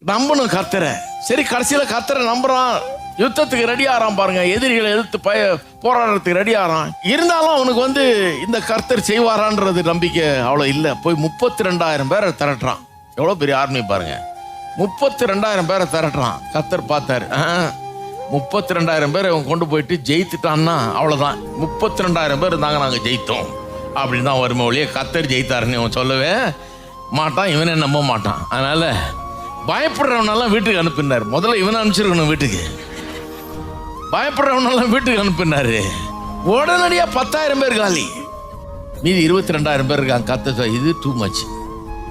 நம்பணும் கர்த்தரை. சரி, கடைசியில கர்த்தரை நம்புறான், யுத்தத்துக்கு ரெடி ஆறான் பாருங்க, எதிரிகளை எதிர்த்து போராடுறதுக்கு ரெடி ஆறான். இருந்தாலும் அவனுக்கு இந்த கர்த்தர் செய்வாரான்றது நம்பிக்கை அவ்வளோ இல்லை. போய் 32,000 பேரை திரட்டுறான். எவ்வளோ பெரிய ஆர்மி பாருங்க, 32,000 பேரை திரட்டுறான். கர்த்தர் பார்த்தாரு, 32,000 பேரை அவன் கொண்டு போயிட்டு ஜெயித்துட்டான்னா அவ்வளோதான். 32,000 பேர் இருந்தாங்க, நாங்கள் ஜெயித்தோம் அப்படின்னு தான் வருமே ஒழிய கர்த்தர் ஜெயித்தாருன்னு அவன் சொல்லவே மாட்டான். இவனே நம்ப மாட்டான். அதனால பயப்படுறவனெல்லாம் வீட்டுக்கு அனுப்பினார். முதல்ல இவனை அனுப்பிச்சிருக்கணும் வீட்டுக்கு. பயப்படுறவனெல்லாம் வீட்டுக்கு அனுப்பினாரு. உடனடியாக 10,000 பேர் காலி. மீதி 22,000 பேர் இருக்காங்க. கர்த்தர் இது டூ மச்.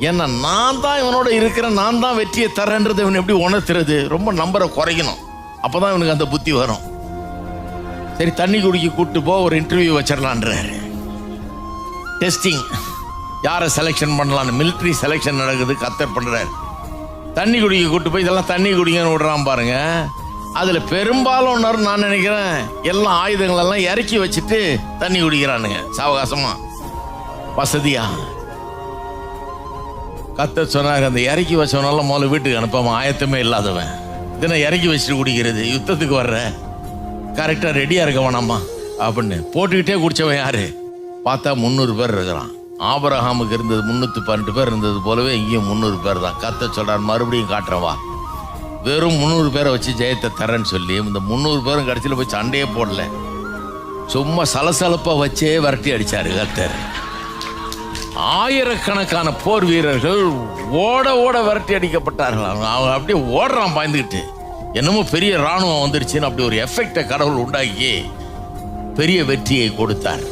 ஏன்னா நான் தான் இவனோட இருக்கிறேன், நான் தான் வெற்றியை தரேன்றது இவன் எப்படி உணர்த்துறது? ரொம்ப நம்பரை குறைக்கணும், அப்போதான் இவனுக்கு அந்த புத்தி வரும். சரி, தண்ணி குடிக்க கூப்பிட்டு போ, ஒரு இன்டர்வியூ வச்சிடலான்றாரு. டெஸ்டிங், யாரை செலெக்ஷன் பண்ணலான்னு மிலிட்ரி செலெக்ஷன் நடக்குது. கர்த்தர் பண்ணுறாரு. தண்ணி குடிக்க கூப்பிட்டு போய் இதெல்லாம் தண்ணி குடிங்கன்னு விடுறான் பாருங்க. அதில் பெரும்பாலும் நான் நினைக்கிறேன் எல்லா ஆயுதங்களெல்லாம் இறக்கி வச்சுட்டு தண்ணி குடிக்கிறானுங்க சாவகாசமா, வசதியா. கர்த்தர் சொன்னார், அந்த இறக்கி வச்சவனால முதல்ல வீட்டுக்கு அனுப்பாம, ஆயத்தமே இல்லாதவன் இதனை இறக்கி வச்சுட்டு குடிக்கிறது, யுத்தத்துக்கு வர்ற கரெக்டாக ரெடியாக இருக்க வேணாமா அப்படின்னு போட்டுக்கிட்டே குடித்தவன் யாரு பார்த்தா 300 பேர் இருக்கிறான். ஆபிரகாமுக்கு இருந்தது 312 பேர் இருந்தது போலவே இங்கேயும் 300 பேர் தான். கர்த்தர் சொல்கிறார், மறுபடியும் காட்டுறவா, வெறும் 300 பேரை வச்சு ஜெயத்தை தரேன்னு சொல்லி இந்த 300 பேரும் கடைசியில் போய் சண்டையே போடல, சும்மா சலசலப்பாக வச்சே விரட்டி அடித்தார் கர்த்தர். ஆயிரக்கணக்கான போர் வீரர்கள் ஓட ஓட விரட்டி அடிக்கப்பட்டார்கள். அவங்க அப்படியே ஓடுறான் பாய்ந்துக்கிட்டு, என்னமோ பெரிய இராணுவம் வந்துருச்சுன்னு அப்படி ஒரு எஃபெக்டை கடவுள் உண்டாக்கி பெரிய வெற்றியை கொடுத்தார்.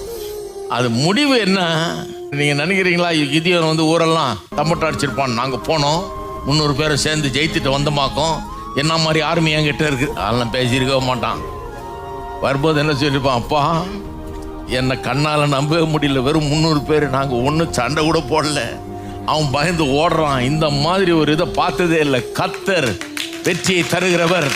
அது முடிவு என்ன நீங்க நினைக்கிறீங்களா? கிதியோன் ஊரெல்லாம் தம்பட்ட அடிச்சிருப்பான். நாங்கள் போனோம், 300 பேரை சேர்ந்து ஜெயித்துட்டு வந்தமாக்கோம், என்ன மாதிரி ஆர்மி என்கிட்ட இருக்கு, அதெல்லாம் பேசியிருக்க மாட்டான். வரும்போது என்ன சொல்லியிருப்பான், அப்பா என்னை கண்ணால் நம்பவே முடியல, வெறும் 300 பேர், நாங்கள் ஒன்றும் சண்டை கூட போடல. அவன் பயந்து ஓடுறான். இந்த மாதிரி ஒரு இதை பார்த்ததே இல்லை. கர்த்தர் வெற்றியை தருகிறவர்.